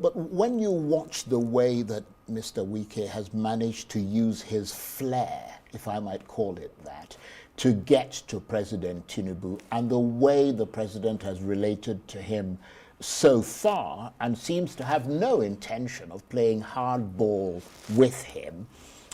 But when you watch the way that Mr. Wike has managed to use his flair, if I might call it that, to get to President Tinubu, and the way the president has related to him so far and seems to have no intention of playing hardball with him,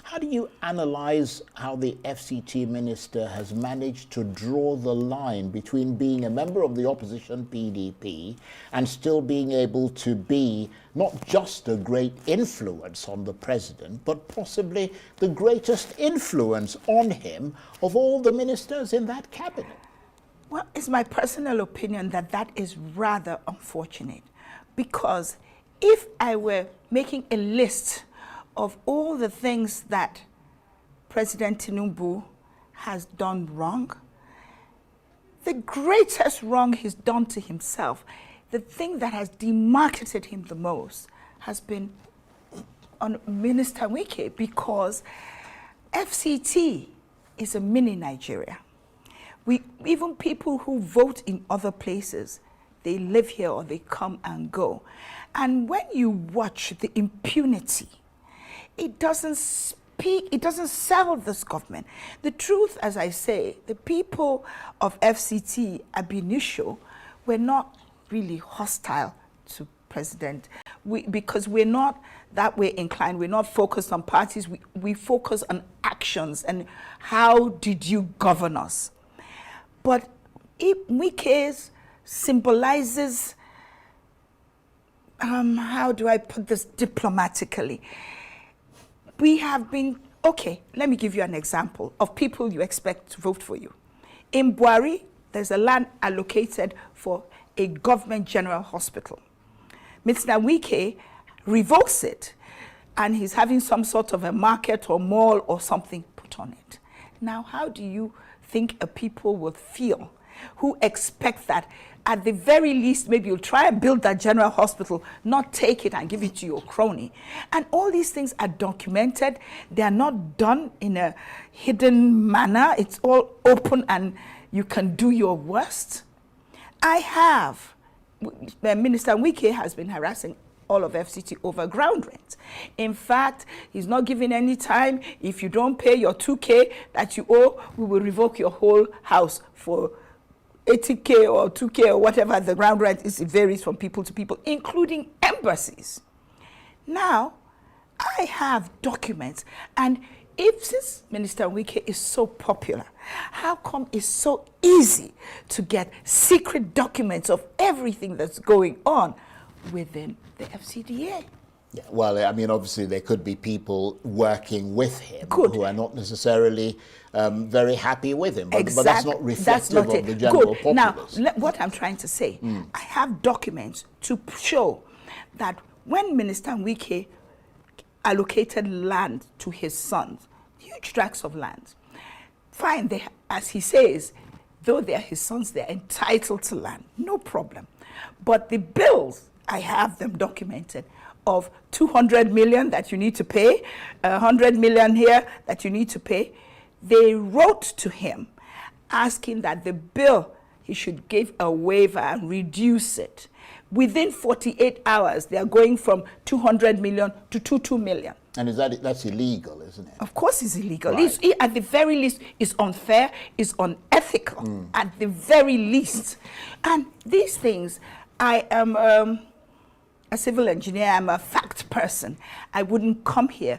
how do you analyze how the FCT minister has managed to draw the line between being a member of the opposition PDP and still being able to be not just a great influence on the president, but possibly the greatest influence on him of all the ministers in that cabinet? Well, it's my personal opinion that that is rather unfortunate, because if I were making a list of all the things that President Tinubu has done wrong, the greatest wrong he's done to himself, the thing that has demarketed him the most, has been on Minister Wike, because FCT is a mini Nigeria. Even people who vote in other places, they live here or they come and go. And when you watch the impunity, it doesn't speak, it doesn't sell this government. The truth, as I say, the people of FCT ab initio were not really hostile to President, because we're not that way inclined. We're not focused on parties. We focus on actions and how did you govern us. But Wike symbolizes, how do I put this diplomatically? We have been, okay, let me give you an example of people you expect to vote for you. In Buari, there's a land allocated for a government general hospital. Mr. Wike revokes it, and he's having some sort of a market or mall or something put on it. Now, how do you think a people will feel who expect that at the very least, maybe you'll try and build that general hospital, not take it and give it to your crony? And all these things are documented. They are not done in a hidden manner. It's all open and you can do your worst. Minister Wike has been harassing all of FCT over ground rent. In fact, he's not giving any time. If you don't pay your 2K that you owe, we will revoke your whole house for 80K or 2K or whatever the ground rent is. It varies from people to people, including embassies. Now, I have documents, and since Minister Wike is so popular, how come it's so easy to get secret documents of everything that's going on within the FCDA? Yeah, well, I mean, obviously there could be people working with him who are not necessarily very happy with him, but that's not reflective of the general populace. Now, what I'm trying to say, I have documents to show that when Minister Wike allocated land to his sons, huge tracts of land, fine, as he says, though they're his sons, they're entitled to land, no problem. But the bills, I have them documented, of 200 million that you need to pay, 100 million here that you need to pay. They wrote to him asking that the bill, he should give a waiver and reduce it. Within 48 hours, they are going from 200 million to 22 million. And that's illegal, isn't it? Of course it's illegal. Right. At the very least, it's unfair, it's unethical, at the very least. And these things, I am a civil engineer, I'm a fact person. I wouldn't come here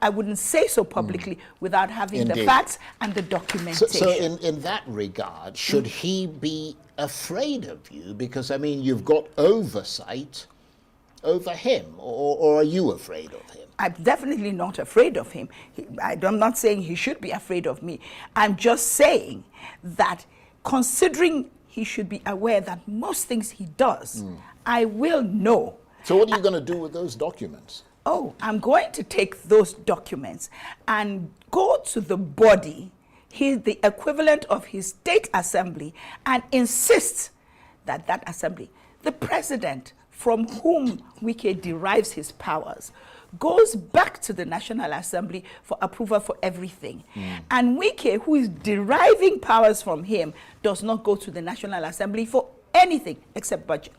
I wouldn't say so publicly without having the facts and the documentation. So in that regard, should he be afraid of you? Because, I mean, you've got oversight over him, or are you afraid of him? I'm definitely not afraid of him. I'm not saying he should be afraid of me. I'm just saying that considering he should be aware that most things he does, I will know. So what are you going to do with those documents? Oh, I'm going to take those documents and go to the body, the equivalent of his state assembly, and insist that that assembly, the president from whom Wike derives his powers, goes back to the National Assembly for approval for everything. And Wike, who is deriving powers from him, does not go to the National Assembly for anything except budget.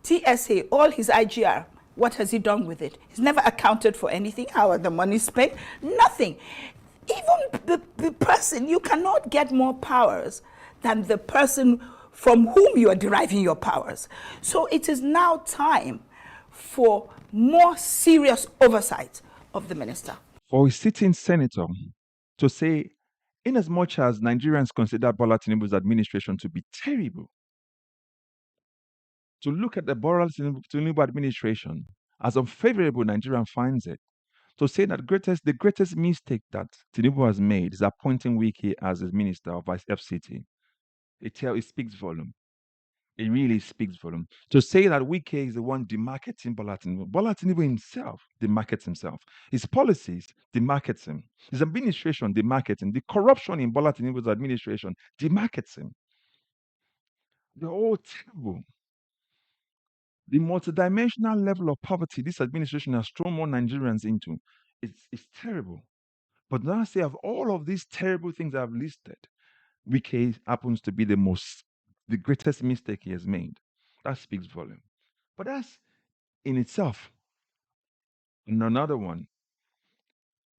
TSA, all his IGR, what has he done with it? He's never accounted for anything. How are the money spent? Nothing. Even the person, you cannot get more powers than the person from whom you are deriving your powers. So it is now time for more serious oversight of the minister. For a sitting senator to say, in as much as Nigerians consider Bola Tinubu's administration to be terrible, to look at the Bola Tinubu administration as unfavorable Nigerian finds it, to say that the greatest mistake that Tinubu has made is appointing Wike as his minister of FCT. It speaks volume. It really speaks volume. To say that Wike is the one demarketing Bola Tinubu himself demarkets himself. His policies demarkets him. His administration demarkets him. The corruption in Bola Tinubu's administration demarkets him. They're all terrible. The multidimensional level of poverty this administration has thrown more Nigerians into is terrible. But now I say of all of these terrible things I've listed, Wike happens to be the greatest mistake he has made. That speaks volume. But that's in itself another one.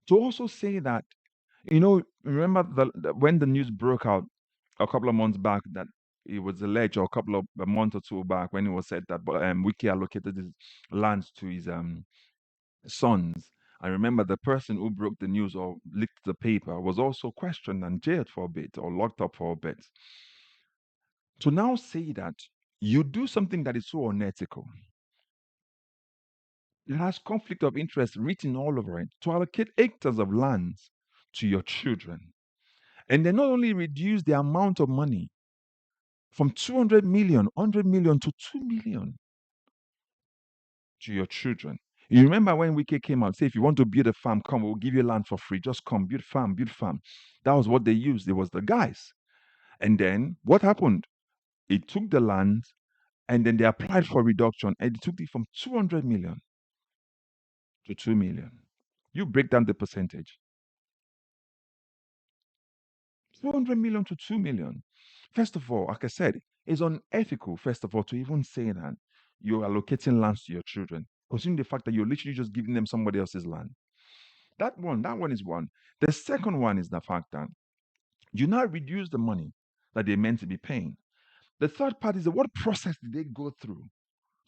To also say that, remember when the news broke out a couple of months back that it was alleged, or a month or two back, when it was said that Wike allocated his lands to his sons. I remember the person who broke the news or leaked the paper was also questioned and jailed for a bit or locked up for a bit. To now say that you do something that is so unethical, it has conflict of interest written all over it, to allocate hectares of lands to your children. And they not only reduce the amount of money from 200 million, 100 million to 2 million to your children. You remember when Wike came out, say, if you want to build a farm, come, we'll give you land for free. Just come, build farm, build farm. That was what they used. It was the guys. And then what happened? It took the land and then they applied for reduction and it took it from 200 million to 2 million. You break down the percentage. 200 million to 2 million. First of all, like I said, it's unethical, first of all, to even say that you're allocating lands to your children, considering the fact that you're literally just giving them somebody else's land. That one is one. The second one is the fact that you now reduce the money that they're meant to be paying. The third part is what process did they go through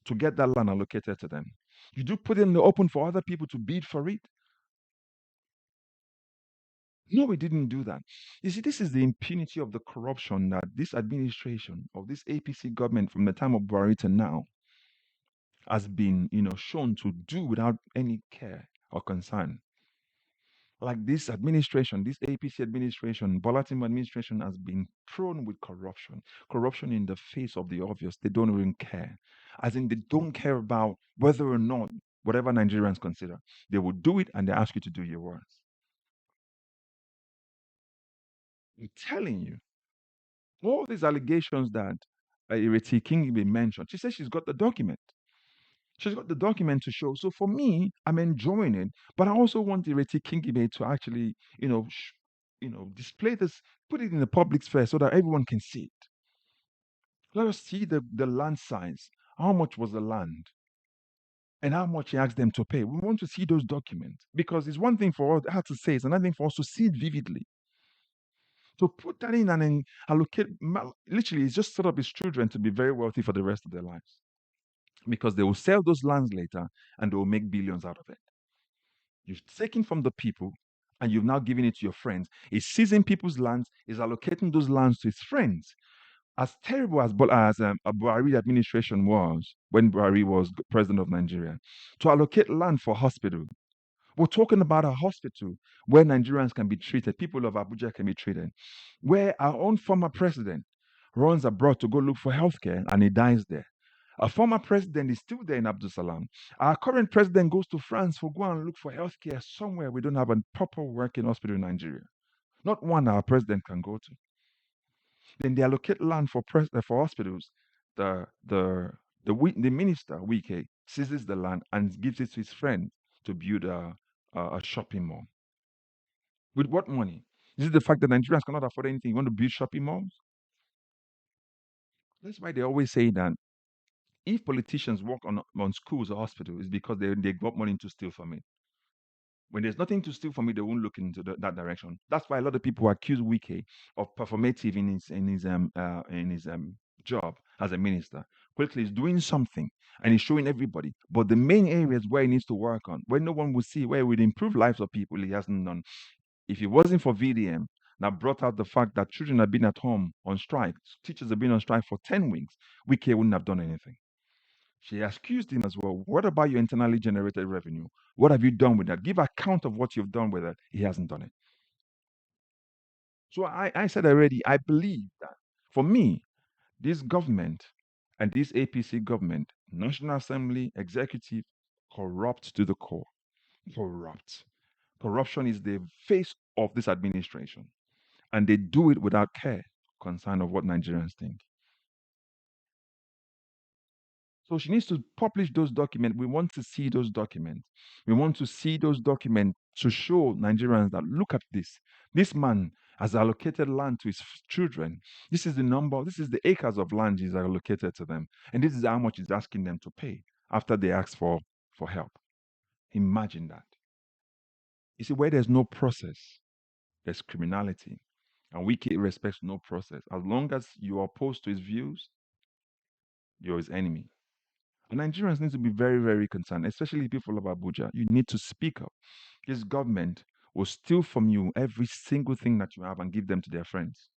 to get that land allocated to them? You do put it in the open for other people to bid for it? No, we didn't do that. You see, this is the impunity of the corruption that this administration of this APC government from the time of Buhari to now has been, shown to do without any care or concern. Like this administration, this APC administration, Bola Tinubu administration has been prone with corruption. Corruption in the face of the obvious. They don't even care. As in, they don't care about whether or not whatever Nigerians consider. They will do it and they ask you to do your words. I'm telling you, all these allegations that Ireti Kingibe mentioned, she says she's got the document. She's got the document to show. So for me, I'm enjoying it, but I also want Ireti Kingibe to actually, display this, put it in the public sphere so that everyone can see it. Let us see the land size. How much was the land? And how much he asked them to pay. We want to see those documents because it's one thing for her to say, it's another thing for us to see it vividly. To put that in and then allocate, literally, it's just set up his children to be very wealthy for the rest of their lives. Because they will sell those lands later and they will make billions out of it. You've taken from the people and you've now given it to your friends. He's seizing people's lands, he's allocating those lands to his friends. As terrible as Buhari administration was when Buhari was president of Nigeria, to allocate land for hospital. We're talking about a hospital where Nigerians can be treated, people of Abuja can be treated, where our own former president runs abroad to go look for healthcare and he dies there. A former president is still there in Abdul Salam. Our current president goes to France for go and look for healthcare somewhere we don't have a proper working hospital in Nigeria. Not one our president can go to. Then they allocate land for hospitals. The minister Wike seizes the land and gives it to his friend to build a shopping mall. With what money? Is it the fact that Nigerians cannot afford anything? You want to build shopping malls? That's why they always say that if politicians work on schools or hospitals, it's because they got money to steal from it. When there's nothing to steal from it, they won't look into that direction. That's why a lot of people accuse Wike of performative in his job as a minister. Quickly, he's doing something and he's showing everybody. But the main areas where he needs to work on, where no one will see, where it would improve lives of people, he hasn't done. If it wasn't for VDM, that brought out the fact that children have been at home on strike, teachers have been on strike for 10 weeks, Wike wouldn't have done anything. She accused him as well. What about your internally generated revenue? What have you done with that? Give account of what you've done with it. He hasn't done it. So I said already, I believe that for me, this government and this APC government, National Assembly, executive, corrupt to the core. Corrupt. Corruption is the face of this administration. And they do it without care, concern of what Nigerians think. So she needs to publish those documents. We want to see those documents. We want to see those documents to show Nigerians that look at this. This man has allocated land to his children. This is the number, this is the acres of land he's allocated to them. And this is how much he's asking them to pay after they ask for help. Imagine that. You see, where there's no process, there's criminality. And Wike respects no process. As long as you are opposed to his views, you're his enemy. And Nigerians need to be very, very concerned, especially people of Abuja. You need to speak up. This government will steal from you every single thing that you have and give them to their friends.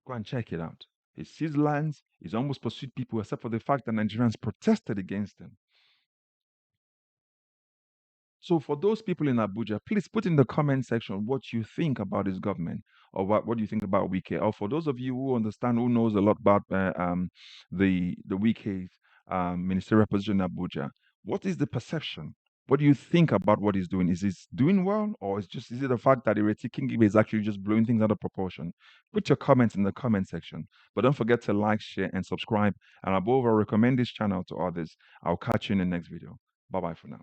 Go and check it out. He seized lands, he's almost pursued people, except for the fact that Nigerians protested against him. So for those people in Abuja, please put in the comment section what you think about this government, or what do you think about Wike. Or for those of you who understand, who knows a lot about the Wike's ministerial position in Abuja, what is the perception? What do you think about what he's doing? Is he doing well, or is it the fact that Ireti Kingibe is actually just blowing things out of proportion? Put your comments in the comment section. But don't forget to like, share, and subscribe. And above all, recommend this channel to others. I'll catch you in the next video. Bye-bye for now.